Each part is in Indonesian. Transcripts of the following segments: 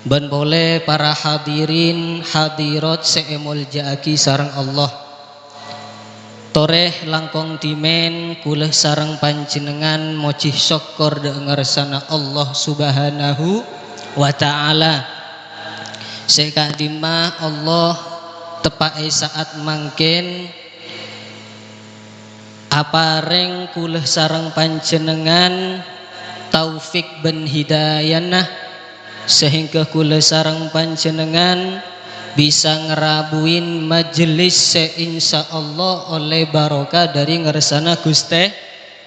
Ben boleh para hadirin hadirat seemul jaaki sareng Allah. Toreh langkong dimen kuleh sareng panjenengan mocih syukur dengersana Allah Subhanahu wa ta'ala. Sekadimah Allah tepai saat mangken apareng kuleh sareng panjenengan taufik ben hidayah sehingga kula sareng panjenengan bisa ngerabuin majelis seinsyaallah oleh barokah dari ngersana Gusti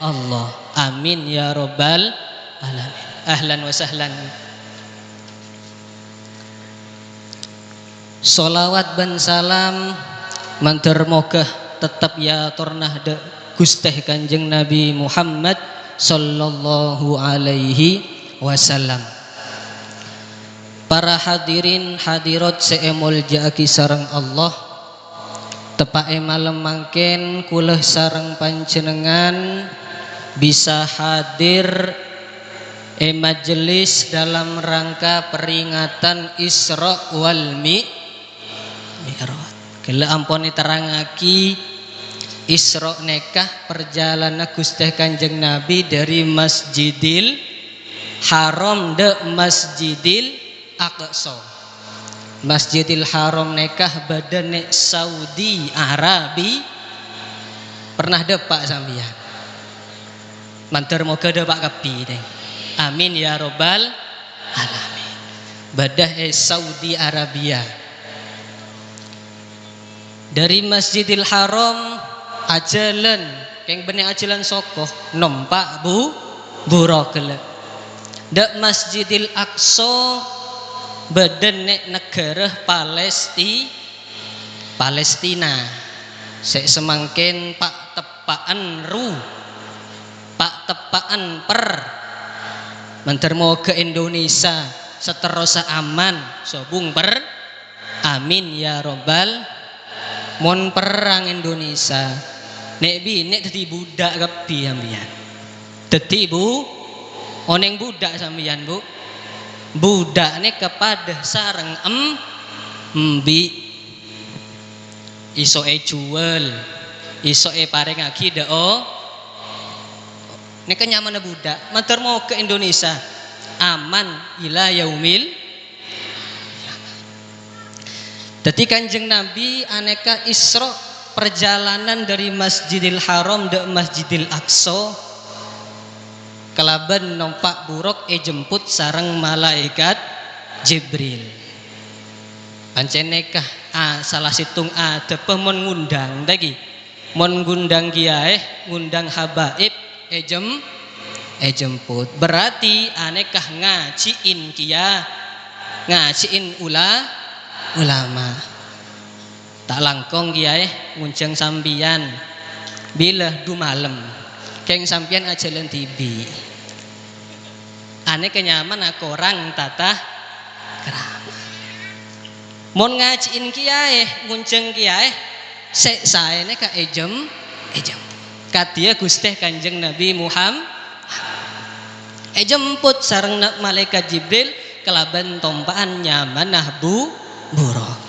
Allah. Amin ya robbal alamin. Ahlan wa sahlan. Solawat dan salam mantar mogah tetap ya tornah de Gusti Kanjeng Nabi Muhammad sallallahu alaihi wasallam. Para hadirin hadirat seemul jaaki sareng Allah, tepae malam mangken kuleh sareng panjenengan bisa hadir majelis dalam rangka peringatan Isra wal Mi'raj. Kala ampun terangaki Isra nekah perjalanan Gusti Kanjeng Nabi dari Masjidil Haram de Masjidil Aqsa. Masjidil Haram nekah badane Saudi Arabi. Pernah depak sampeyan? Mantar moga depak kepi deh. Amin ya robbal alamin. Badah Saudi Arabia. Dari Masjidil Haram ajalan keng bening ajalan sokoh nompak burokele. Dak Masjidil Aqsa badan negara Palestina. Sek semangkin pak tepaan pak tepaan per mentermo ke Indonesia seterusnya aman sobung per amin ya robbal mon perang Indonesia nek binek dadi budak kepi sampeyan dadi bu oneng budak sampeyan bu budak ini kepada sareng embi iso jual iso paring lagi ini kenyamanan budak mantar mau ke Indonesia aman ila yaumil. Jadi Kanjeng Nabi aneka Isra perjalanan dari Masjidil Haram ke Masjidil Aqsa kelaban nompak buruk jemput sareng malaikat Jibril. Pancen nekah salah situng ada pemon ngundang lagi. Mon ngundang kiai, ngundang habaib jemput. Berarti anekah ngajiin kiai, ngajiin ulama. Tak langkong kiai ngunceng sambian bila du malam. Keng sampian ajalan tibi. Ane kenyaman aku orang tata kerama. Mon ngajiin kiai, ngunceng kiai, sek saene ka ejem. Katia Gusti Kanjeng Nabi Muhammad. Jemput sareng malaikat Jibril kelaban tompaan nyamanah buruk.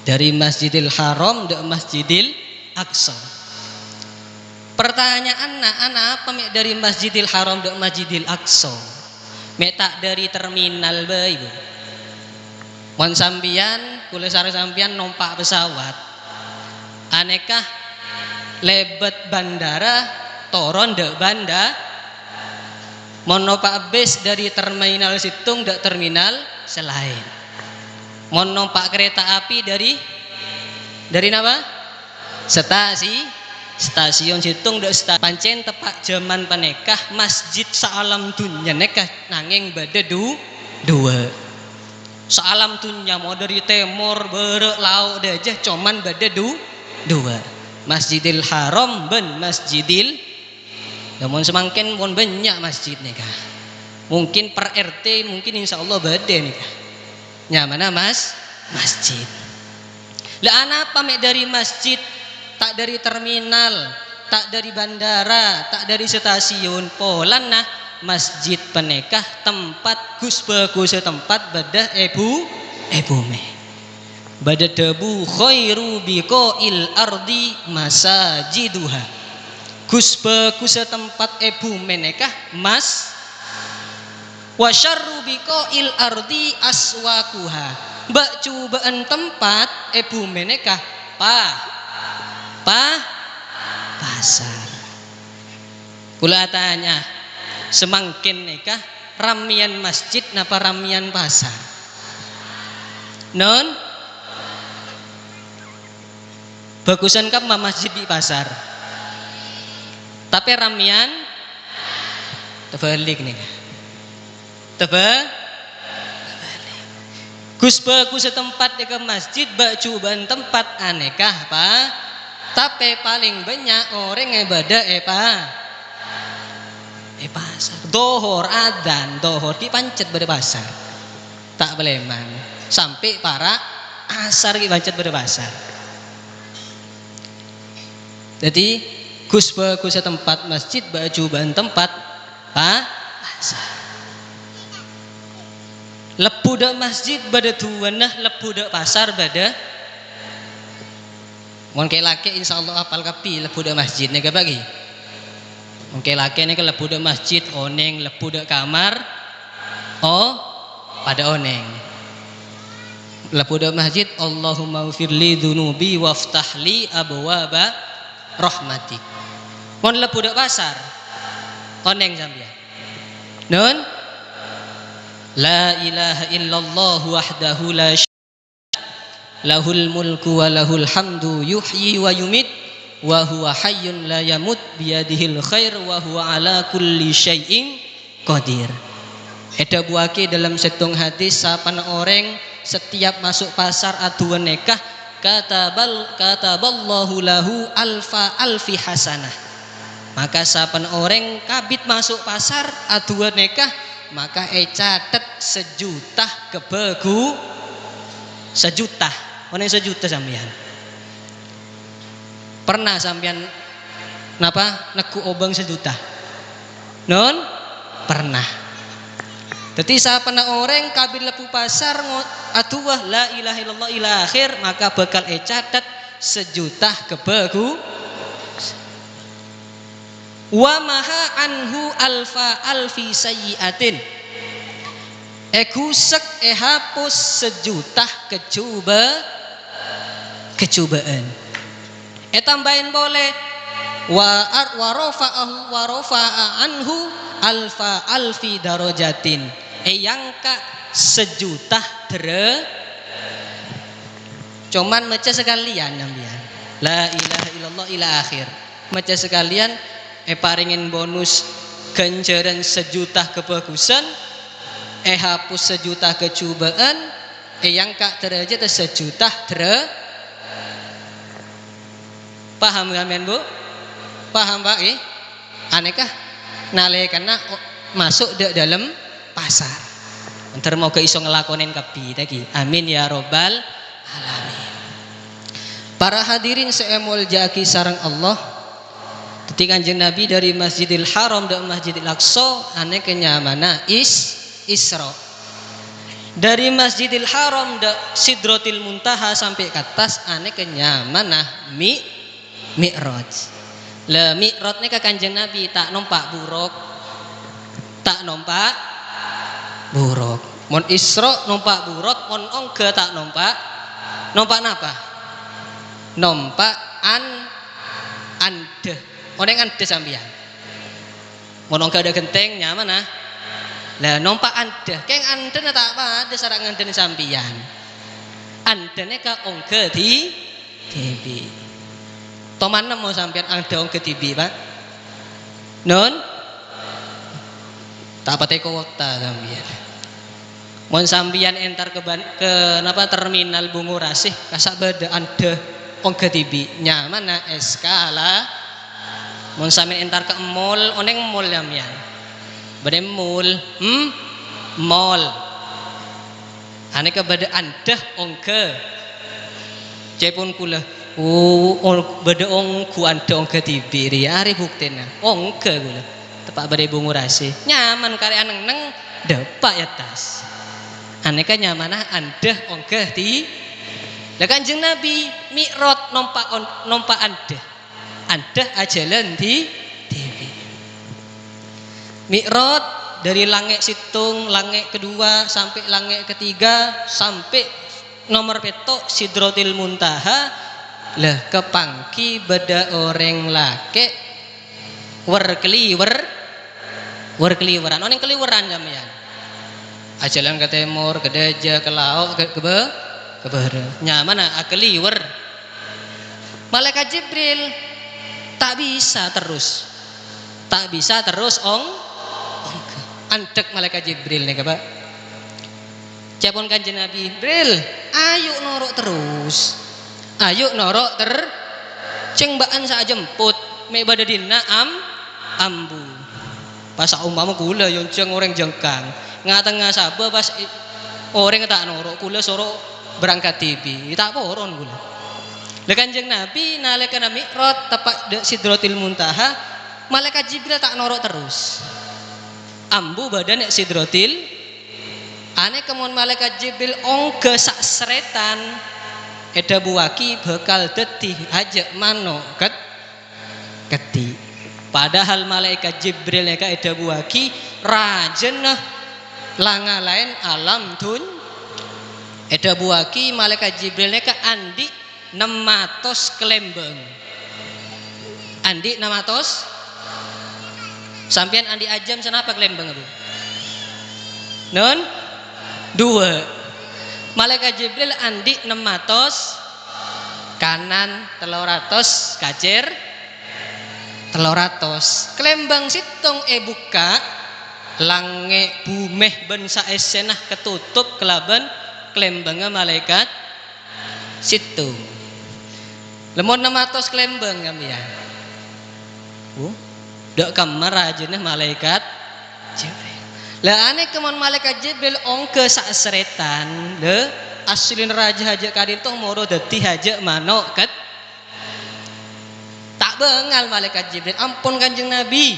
Dari Masjidil Haram ke Masjidil Aqsa. Pertanyaan anak apa dari Masjidil Haram ke Masjidil Aqsa? Metak dari terminal bae ibu. Mon sampian kula sareng sampian numpak pesawat. Anekah lebet bandara toron dek banda mon numpak bis dari terminal situng dek terminal selain. Mon numpak kereta api dari napa? Stasiun situng dek pancen tepak zaman panekah masjid saalam dunya nekah nanging bade dua. Saalam dunya mau dari timur berek laut aja cuman bade dua. Masjidil Haram ben Masjidil namun semakin pun banyak masjid nikah. Mungkin per RT mungkin insya Allah bade nikah. Nyamana masjid. Lah ana apa dari masjid tak dari terminal, tak dari bandara, tak dari stasiun. Polan nah masjid penekah tempat gus tempat badah ebu meh badah debu khairu biqail ardi masajiduha gus tempat ebu menekah mas wa syarru biqail ardi aswaquha bak cubaan tempat ebu menekah pasar. Kula tanya semangkin nikah ramian masjid napa ramian pasar? Non bagusan kap masjid di pasar. Tapi ramian terbalik nih. Gus setempat ke masjid bak cuban tempat anekah pak. Tapi paling banyak orang ibadah pasar. Dohor adan, dohor ki pancet pada pasar. Tak beleman. Sampai para asar ki pancet pada pasar. Jadi gus tempat masjid baju ban tempat pasar. Lepu dak masjid pada tuanah, lepu dak pasar pada. Mon ke laki insyaallah apal kapi lepu dak masjid ni ke bagi. Mungkin laki ni kalau lepu dak masjid oneng lepu dak kamar pada oneng lepu dak masjid Allahumma ghfirli dzunubi waftahli abwaba rahmatik. Mon lepu dak pasar oneng sampeyan nun la ilaha illallah wahdahu la lahul mulku wa lahul hamdu yuhyi wa yumit wa huwa hayyun la yamut biyadihil khair wa huwa ala kulli syai'in qadir. Ada buake dalam setong hadis sapan orang setiap masuk pasar aduan nikah kataballahu lahu alfi hasanah. Maka sapan orang kabit masuk pasar aduan nikah maka catat sejuta kebegu sejuta. Ono sejuta sampean. Pernah sampean napa neku obang sejuta? Non? Pernah. Jadi sapana orang kabil lepu pasar atuwah la ilaha illallah ila akhir maka bakal catat sejuta kebegu wa maha anhu alfi sayyiatin ekusek hapus sejuta kecubaan tambahin boleh wa rafa'a anhu alfi darajatin yangka sejuta cuman maca sekalian nambian la ilaha illallah ila akhir maca sekalian paringin bonus ganjaran sejuta kebagusan hapus sejuta kecubaan yangka derajat sejuta paham kalian bu? Paham pak? Anehkah? Nalekana masuk ke dalam pasar. Ntar mau ke iso ngelakonin kapi tadi. Amin ya robbal alamin. Para hadirin seemul jaki sarang Allah. Ketika Kanjeng Nabi dari Masjidil Haram dan Masjidil Aqsa aneh kenyamana Isra. Dari Masjidil Haram dan Sidratil Muntaha sampai ke atas aneh kenyamana Mi'raj. Le Mi'raj ni ke Kanjeng Nabi tak nompak buruk. Mon Isra nompak buruk, mon ongke tak nompak. Nompak napa? Nompak ande. Oneng ande sampeyan. Mon ongke ada genteng nyaman nah. Lah nompak ande. Keng ande tak apa ada sarang ande sampeyan. Ande ni ke ongke di TV. Tomana mau sampean ada ong ketibi pak, non? Tak apa teko waktu sampean. Mau sampean entar ke napa terminal Bungurasih kasak beda ada ong ketibi nyaman na eskala. Mau sampean entar ke mall, oneng mall sampean. Bade mall, mall. Ane ke beda anda ong ke, cepun kula. Beda ong ku anda ong ketibiri hari buktena ong ke gula tepak bade bungurase nyaman kare aneng neng depak ya tas aneka nyamanah andah onggah di lah Kanjeng Nabi mi'raj nompak andah ajalan di dewi mi'raj dari langit situng langit kedua sampai langit ketiga sampai nomor petok Sidratil Muntaha lah kepangki beda orang lake keliweran orang keliweran sampeyan ajalan ke timur ke dajah ke laut ke barat nyaman keliwer malaikat Jibril tak bisa terus andek malaikat Jibril nih Pak Cepon Kanjeng Nabi Jibril ayo norok cengbaan sak jemput mek bada dina ambu pas umpama kula yo ceng orang jengkang ngatengah sabah pas orang tak norok kula sorok berangkat tibi tak poron kula lha Kanjeng Nabi nalika mi'raj tepak Sidratil Muntaha malaikat Jibril tak norok terus ambu badan nek Sidratil ane kemon malaikat Jibril ongge sak seretan eda buaki bakal dadi ajak mano keti padahal malaikat Jibril neka eda buaki rajenah langa lain alam dun eda buaki malaikat Jibril neka andi 600 kelembang andi 600 sampean andi ajam senapa kelembang itu non 2 malaikat Jibril andi 600 kanan 300 kacir 300 kelembang situng buka langit bumeh ben saesenah ketutup kelaban kelembangnya malaikat situng lemon 600 kelembang kami ya dak kamar aja nih malaikat Jibril lah aneh kemon malaikat Jibril ongke sak seretan le aslin raja haja kadintoh moro dadi haja manok ket tak bengal malaikat Jibril ampun Kanjeng Nabi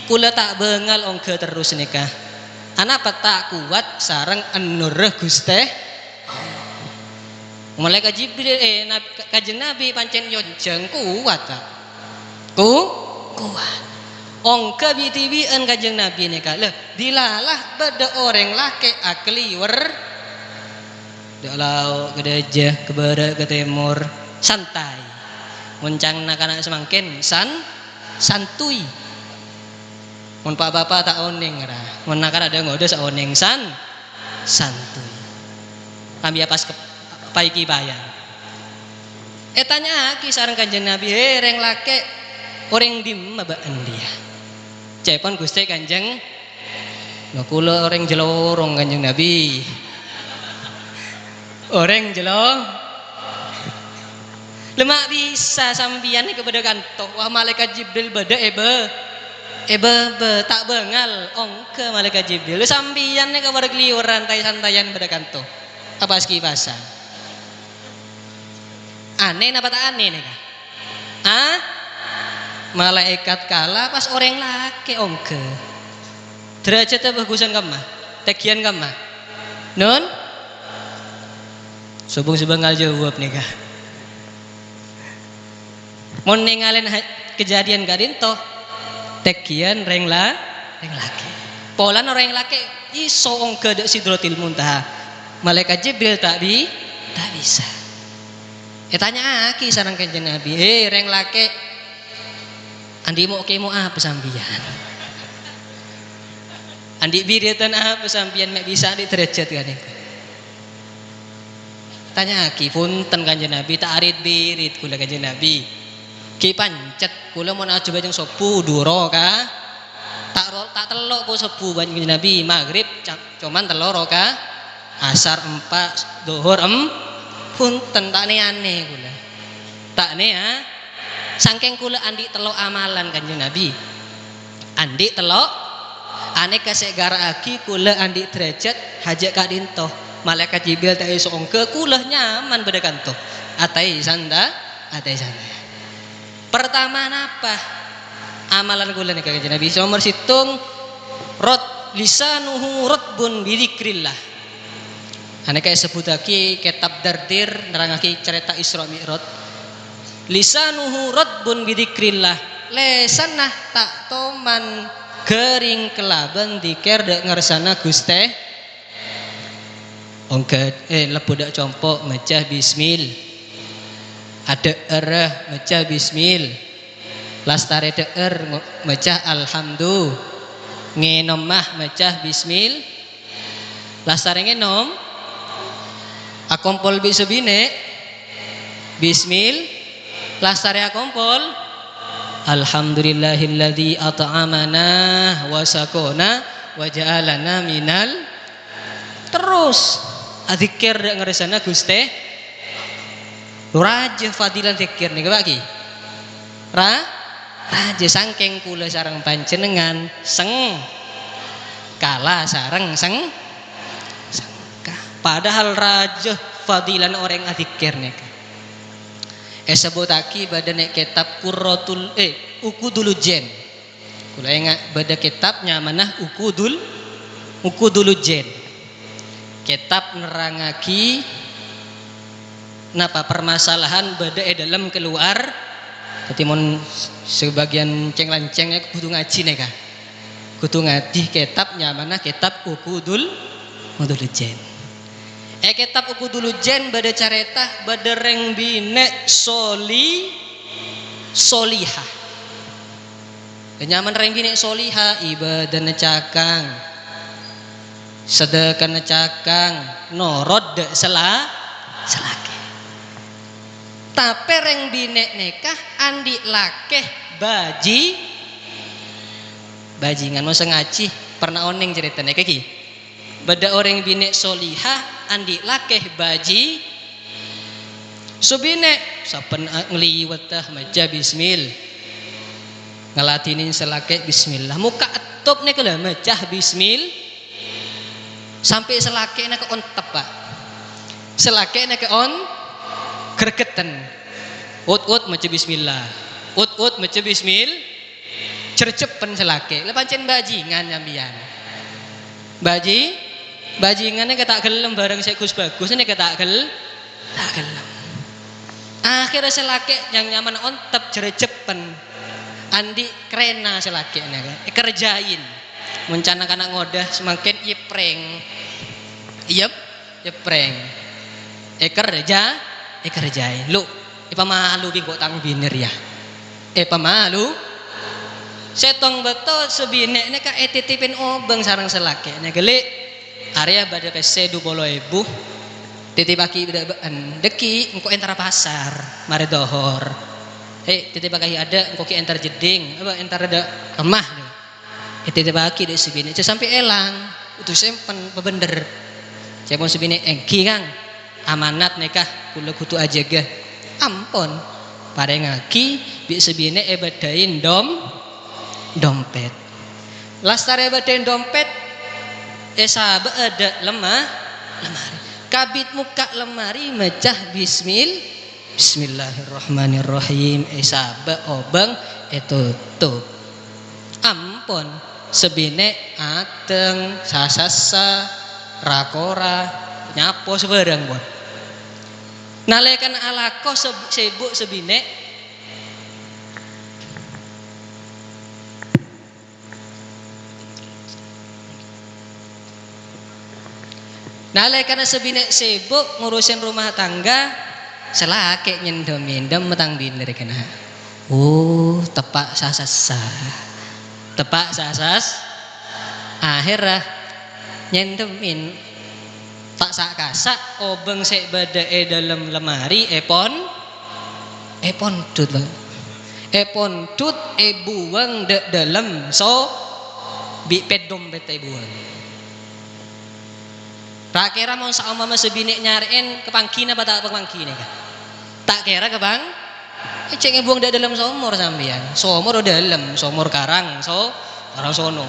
kula tak bengal ongke terus nikah anapa tak kuat sareng anurah Gusti malaikat Jibril Kanjeng Nabi pancen yonjeng kuat tak kuat ongke bitibian Kanjeng Nabi nikah leh dilalah beda orang laki akliwer dak laut ke dajah ke barat ke timur santai muncang nak-anak semangkin santuy mun pak bapak tak oning ra mun nak ada ngode sak oning santuy kami pas paiki bayang tanya aki sareng Kanjeng Nabi reng laki orang dimabaan dia cepon Gusti Kanjeng kula orang jelorong Kanjeng Nabi orang jelong lemak bisa sambian kepada kantoh wah malaikat Jibril bada tak bengal ongke malaikat Jibril sambian kepada keliur rantai santayan pada kantoh apa skipasan aneh apa tak aneh nih malaikat kalah pas orang laki ongke derajatnya bagusan kamah tegian kamah non subung sebengal jawab nih kah mau ninggalin kejadian kadinto tegian reng laki polan orang laki iso ongke dak Sidratil Muntaha malaikat Jibril tak bisa tanya aki sareng Kanjeng Nabi reng laki andi mau kemo apa sambian andi biritan apa sambian mek bisa di derajat kan tanya ki punten Kanjeng Nabi tak arit birit kula Kanjeng Nabi ki pancet kula mun aja bajeng sepu duro ka tak telok ku sepu Kanjeng Nabi maghrib cuman teloro ka asar 4 zuhur punten tak aneh kula tak saking kula andi telok amalan Kanjeng Nabi andi telok ane kasek garaki kula andi derajat hajak kadintoh malaikat Jibril tak iso ongke kula nyaman pada kantoh atai sanda pertama napa amalan kula nih kanjeng Nabi nomor situng lisanuhu ratbun bidzikrillah. Ane kaya sebutake kitab Dardir nerangake cerita Isra Mi'raj. Lisanuhu ratbun bidzikrillah. Lesanah tak toman kering kelaban dikir dek ngersana Guste. Ongket lebu dak compok macah bismil. Ada erah macah bismil. Lastare deer macah alhamdulillah. Ngenom mah macah bismil. Lastare ngenom akompol bisa bine bismil. Lastare akompol alhamdulillahilladzi at'amana wa sakona wa ja'alana minal. Terus adzikir dak ngaresana Guste raja fadilan zikir nih bagi raja sangking kula sareng panjenengan kala sareng padahal raja fadilan orang adzikir nih sebutaki badane kitab Qurratul Ukudul Jen kula ingat bada kitabnya manah Ukudul Jen kitab nerangaki napa permasalahan bada dalam keluar ketimun sebagian ceng-lancengnya kudu ngaji nih kah kudu ngaji kitabnya mana kitab Ukudul Jen kitab Ukudul Jen bada careta bada reng bine solihah kenyaman reng bine solihah ibadah cakang sedekah cakang norod selake tapi reng bine nekah andi lakeh bajingan mau sengaji pernah oning cerita nekah ki beda orang bine solihah andi lakeh baji subine sapen ngliwetah maja bismil ngelatinin selake bismillah muka etop nek lah macah bismil sampai selake nek on tepak selake nek on gregetan ut maca bismillah ut maca bismil cercepen selake le pancen bajingan nyambian bajingannya ketak gelem bareng saya Gus Bagus ini ketak gelem akhirnya selake yang nyaman ontep cercepen andi krena selake kerjain mencana kana ngodah semakin ipreng yepreng kerjain lu pamalu bingko tang biner ya pamalu setong betul sebine ini ka titipin obeng sarang selake ini gelik area pada PC 20.000 titipaki deki engko entar pasar mare dohor titipaki ada engko ki entar jeding apa entar ada kemah titipaki dek sebine sampai elang itu sempen pebender saya mau sebine engki kang amanat nekah kula kudu ajaga ampun parengaki bi sebine badain dompet lastare badain dompet sahabat ada lemari kabit muka lemari mecah bismillahirrahmanirrahim sahabat obeng tutup ampun sebine ateng sasasa rakora nyapo sebarang buat nalekan alako sibuk sebine nalekan sebine sibuk ngurusin rumah tangga selake nyendem metang biner kena tepak sasas akhirnya nyendemin tak sak kasak obeng sek bada dalam lemari epon tut buang dalam so bi pedom bete buang tak kira mau saumama sebinik nyariin kepangkina apa tak kepangkina kan tak kira kebang cek buang dalam somor sambian somor dalam somor karang karang sono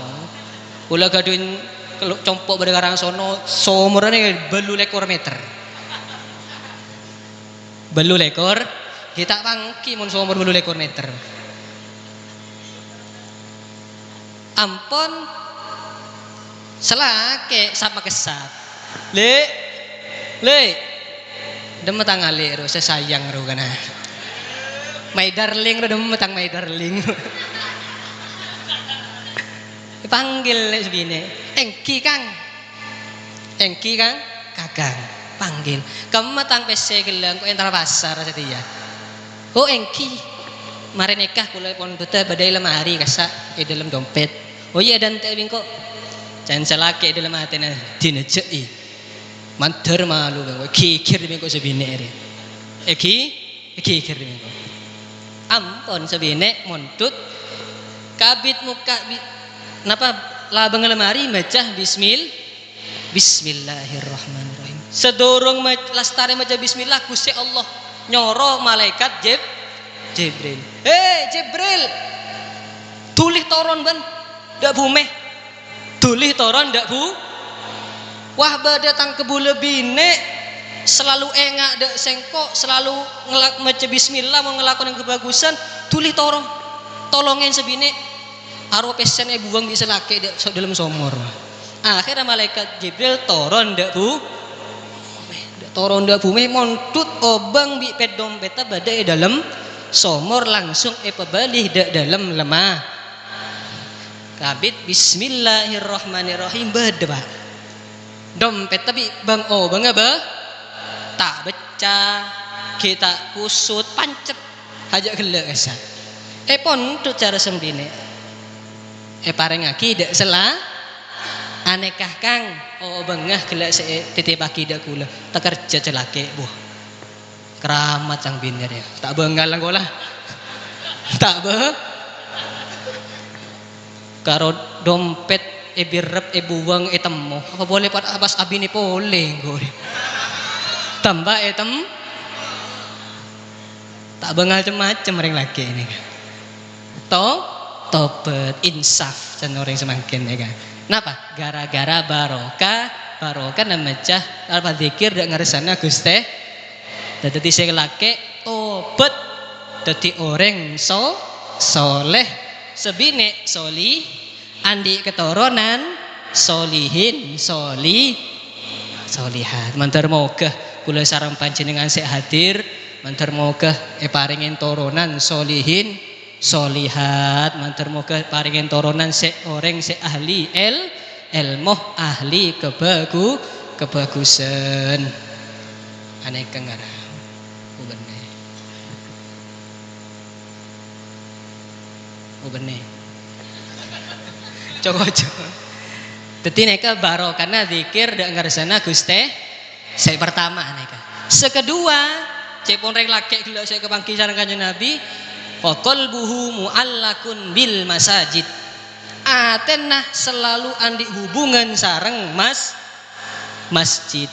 kula gaduin compok pada karang sono somorane belu lekor meter kita pangki mun somor belu lekor meter ampun selake sama kesat le demet tangali ro saya sayang ro kana my darling ro demet tang my darling panggil sebine engki kang kakang panggil kemetang pese gelang kok entar pasar setia oh engki mari nikah kula pondota badai lemari kasak dalam dompet oh iya dan teh bingko jangan selake dalam atena dinejei manter malu bang kikir bingko sebine ere kikir bingko ampun sebine montut kabit muka napa labang lemari baca Bismillahirrahmanirrahim sedorong lastari maca bismillah Gusti Allah nyoro malaikat Jibril Jibril tulih toron ban dak bumeh tulih toron dak bu wah datang ke bule bine selalu engak dak sengkok selalu ngelak maca bismillah mau ngelakuin kebagusan tulih toron tolongin sebine arwah pesen buang di selake dalam somor akhirnya malaikat Jibril toron dak bu toron dak bumi montut obang bi pet dompeta badai dalam somor langsung pebalih dak dalam lemah kabit Bismillahirrahmanirrahim beda pak dompet tapi bang bang apa tak baca kita kusut pancet aja gelek esa pontut cara sembine pareng aki dak sela anekah kang bengah gelak se titip aki dak kula tak kerja celake buh keramat sang biner ya tak bengal lang golah tak be karo dompet birep buang temo apa boleh pat abas abini boleh gore tambah tem tak bengal macam ring laki ini tobat insaf dan orang semakin ya kan kenapa gara-gara barokah namanya apa zikir dak ngaresana Gusti dadi sing lake tobat dadi orang soleh sebine soli andi keturunan solihin solihat mantar mogah kula sareng panjenengan sik hadir mantar mogah paringin turunan solihin solihat mantar moga paringin turunan se orang se ahli ilmu ahli kebagusan aneh kengara ubene coba dadi neka baro karena zikir dak ngaresana Gusti saya pertama neka sekedua cepon reng laki gila saya kepangki sareng Kanjeng Nabi qalbuhu muallakun bil masajid atenah selalu andi hubungan sareng masjid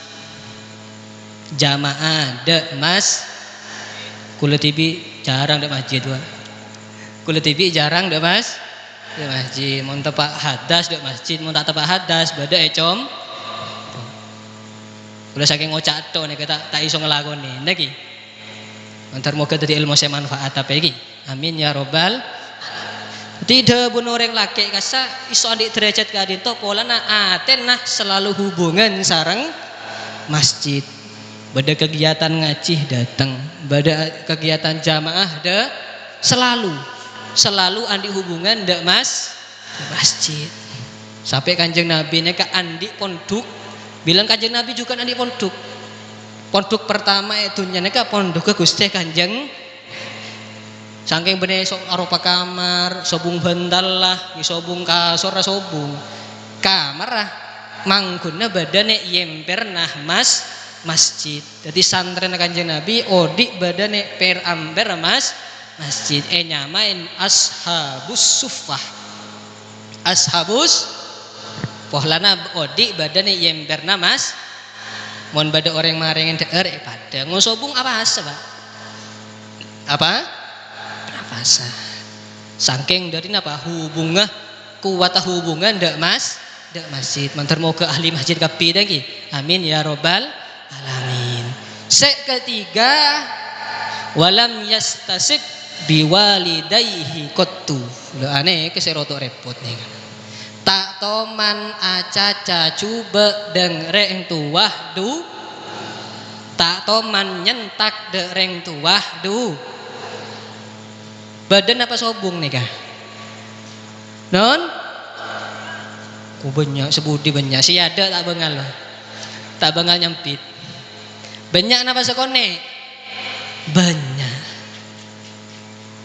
jamaah de kula tibi jarang de masjid wa kula tibi jarang de masjid mun tepak hadas de masjid mun tak tepak hadas bada com kula saking ngocak to nek tak iso nglakoni niki antar moga dadi ilmu saya manfaat apa iki amin ya robbal tidak pun orang laki kasa iso adik derajat kadito polana atenah selalu hubungan sareng masjid bada kegiatan ngaji datang bada kegiatan jamaah selalu andi hubungan dak masjid sampai Kanjeng Nabi neka andi ponduk bilang Kanjeng Nabi juga andi ponduk pertama itu neka ponduk ke Gusti Kanjeng saking bener sok arupa kamar sobung bantal lah sobung kasur sobung kamar lah manggunna badane yemper nah masjid jadi santren Kanjeng Nabi odik badane per amber masjid nyamain ashabus pohlana odik badane yemper nah mon bada orang maringin deer pada ngosobung apa asa Pak apa saking dari napa hubungan kuwata hubungan dak masjid mantar moga ahli masjid kapi lagi amin ya robbal alamin ketiga walam yastasib biwalidayhi qattu lho aneh keseroto repot nih tak toman acaca cuba dengreng tuah du tak toman nyentak dereng tuah du badan apa sobung nih kah non ku banyak sebudi banyak si ada tak bengal nyampit banyak apa sekone banyak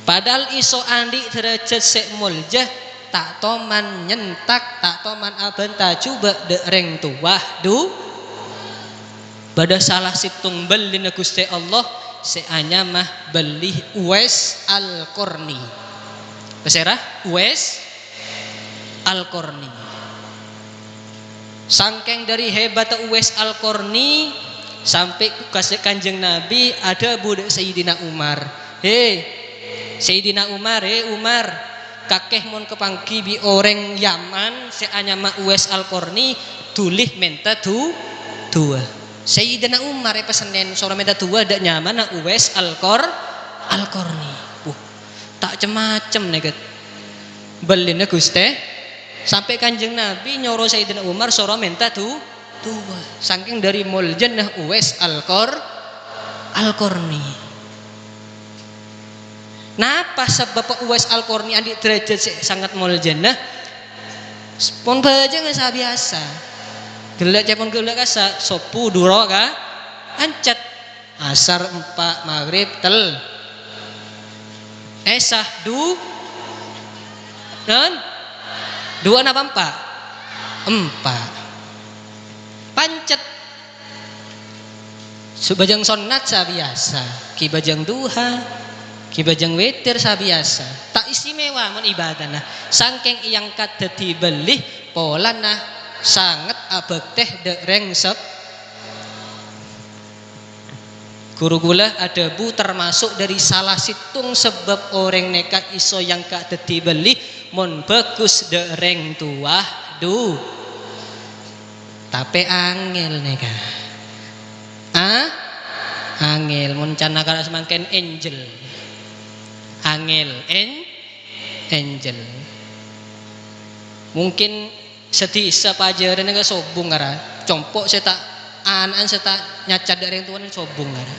padahal iso andi derajat sek muljah tak toman nyentak tak toman abenta coba dereng tuah du pada salah situng belina Gusti Allah seanya mah belih Uwais Al-Qarni beserah Uwais Al-Qarni sangkeng dari hebat Uwais Al-Qarni sampai kasih kanjeng Nabi ada budak Sayyidina Umar Sayyidina Umar Umar kakeh mon kepangki bi orang Yaman seanya mah Uwais Al-Qarni tulih menta dua Sayyidina Umar pesenen seorang minta tua dak nyaman na Uwais Al-Qarni. Tak cemacem neget. Belina Gusti sampai kanjeng Nabi nyoro Sayyidina Umar seorang minta tua. Saking dari muljan nah Uwais Al-Qarni. Napa sebab Uwais Al-Qarni andi derajat sangat muljan nah? Pon baja nggak biasa. Gelak cepon gelak kasa sopu duro ka ancet asar 4 maghrib tel esah dan 2 napa 4 pancet subajang sonat sabiasa ki bajang duha ki bajang witir sabiasa tak istimewa mun ibadah nah saking iyang kadadi belih pola nah sangat abek teh dereng sep guru gula ada bu termasuk dari salah situng sebab orang nekat iso yang kak dadi beli mon bagus dereng tuah du tapi angel neka angel mon cana kala semangken angel mungkin sedih sepajaran nga sobung ngara compok saya tak anan saya tak nyacat dari yang tuan sobung ngara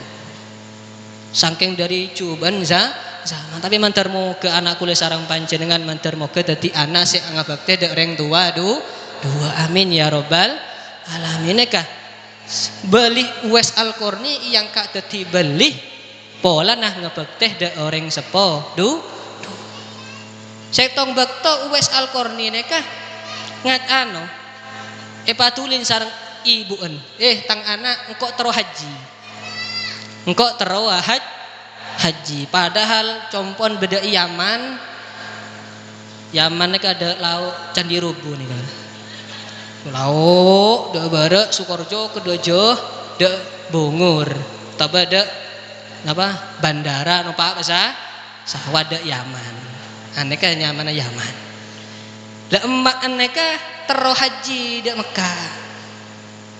saking dari cobaan zaman tapi mantar mo ke anak kuliah sarang panjenengan mantar mo ke dadi anak saya ngabak teh dari yang tua dua amin ya robbal alamin kah beli Uwais Al-Qarni yang kak dadi beli pola nah ngabak teh dari orang sepo saya tong bakto Uwais Al-Qarni kah ngat patulin sarang ibuan tang anak engkau tero haji padahal compon beda Yaman nek ada lauk Candi Rubu nih kan lauk dak bare Sukorjo Kedojo dak Bungur taba dak apa bandara no pak bahasa sawah dak Yaman aneka nyaman Yaman lah emak aneka tero haji dak Mekah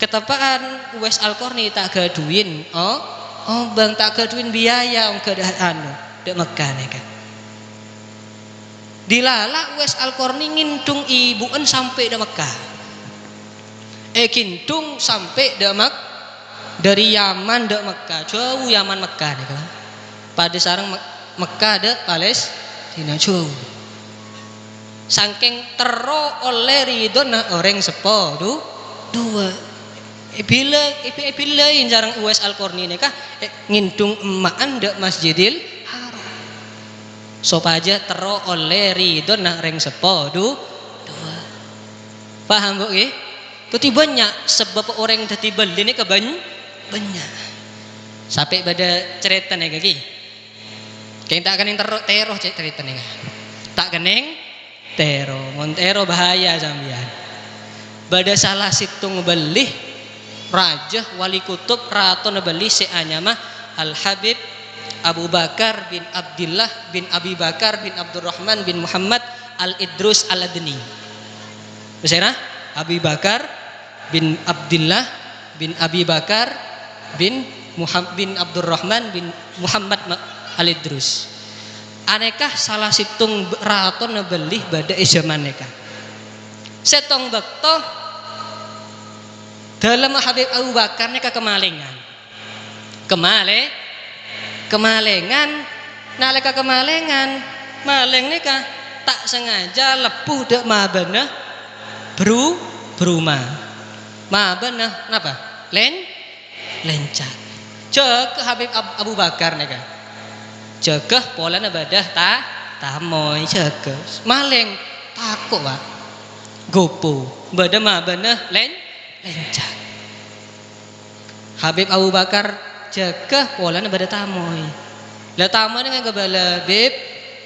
ketepaan Uwais Al-Qarni tak gaduin bang tak gaduin biaya ke dak Mekah neka dilala Uwais Al-Qarni ngindung ibuan sampai dak Mekah kintung sampai dak dari Yaman dak Mekah jauh Yaman Mekah neka pada sarang Mekah dak Palestina jauh saking tero oleh ridona orang sepo dua bila jarang Uwais Al-Qarni nekah ngindung emaan dak Masjidil Haram sopaja tero oleh ridona orang sepo dua paham bu kuti banyak sebab orang dadi beli ini banyak sampai pada cerita nih kaki kayak tak kening teroh cerita nih tak kening Montero bahaya sambian bada salah situng belih raja wali kutub raton beli seanya mah Al Habib Abu Bakar bin Abdullah bin Abi Bakar bin Abdurrahman bin Muhammad Al Idrus Al Adni beserah Abi Bakar bin Abdullah bin Abi Bakar bin Abdurrahman bin Muhammad Al Idrus anekah salah situng raton beli pada zaman neka setong bekto dalam Habib Abu Bakar nika kemalingan nalika kemalingan maling nika tak sengaja lepuh dek mabana berumah mabana napa lencak cek Habib Abu Bakar nika cegah pola nabadah tamoy cegah maling takut pak gopo bada mabana lencak Habib Abu Bakar cegah pola nabadah tamoy lah tamoy dengan kebala bib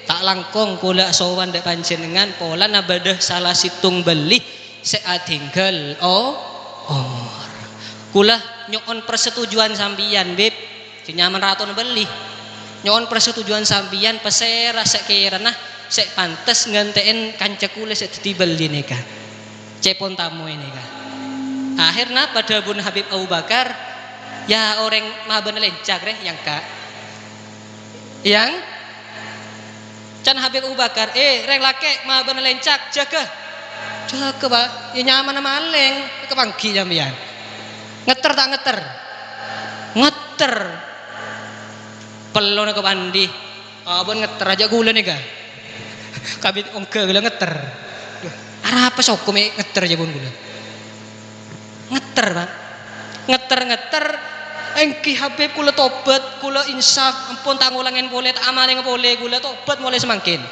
tak langkong kula sowan dek panjenengan pola nabadah salah situng beli seat tinggal omor kula nyoon persetujuan sambian bib nyaman raton beli nyoon persetujuan sambian pesera sekirana sek pantes ngantein kanca kula sek dadi beli nika cepon tamu ini kan akhirnya pada bun Habib Abu Bakar ya orang maben lencak yang kak yang can Habib Abu Bakar reng lake maben lencak jaga pak ya nyaman maling kepanggi jambian ngeter tak ngeter pelon ke pandi abon ngeter aja gula nih kak kabit ongke gula ngeter arah apa sok kumi ngeter aja bun gula ngeter pak ngeter engki Habib kula tobat kula insaf ampun tangulangin boleh tak amalin boleh kula tobat mulai semakin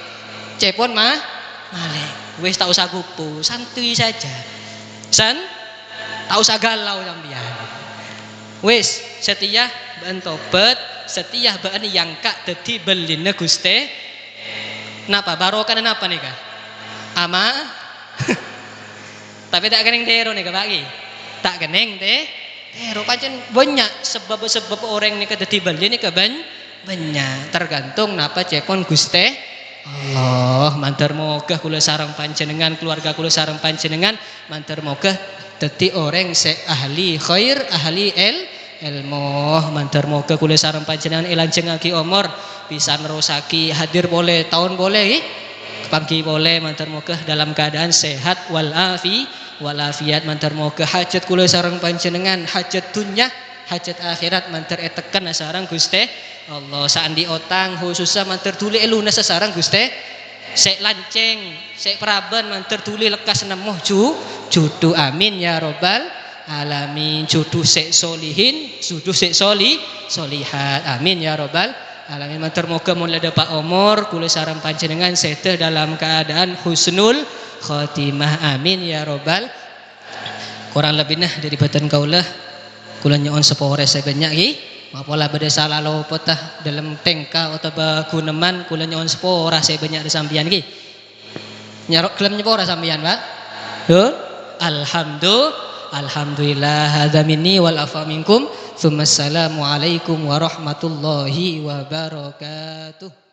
cepon maling wis tak usah gupu santuy saja tak usah galau sampeyan wis setia ban tobat setia ban yang kak dadi beline Guste napa barokah napa nih kak ama tapi tak keneng tero nih kak bagi tak keneng tero pancen banyak sebab orang nih dadi beline nih banyak tergantung napa cepon Guste Allah mantar moga kula sareng panjenengan keluarga kula sareng panjenengan mantar moga dadi orang se ahli khair ahli ilmu mantar moga kula sareng panjenengan ilanjengake umur bisa nerusaki hadir boleh tahun boleh pagi boleh mantar moga dalam keadaan sehat walafiat mantar moga hajat kula sareng panjenengan hajat dunya hajat akhirat mantar etekan sareng Guste Allah sandi otang khususnya mantar tuli eluna sesarang Guste sek lanceng sek praban mantar tuli lekas nemuh judu amin ya robbal alamin judu sek solihin judu sek solihat amin ya robbal alamin mantar moga mulai dapat umur kula sareng panjenengan seteh dalam keadaan husnul khotimah amin ya robbal kurang lebihnya dari batan kaulah kula nyoon sepore sebanyak iki mapola beda salah lopotah dalam tengka atau baguneman kula nyoon sepora saya banyak di sambian ki nyarok kelem nyepora sambian pak alhamdulillah hadza minni wal afa minkum tsumma assalamu alaikum warahmatullahi wabarakatuh.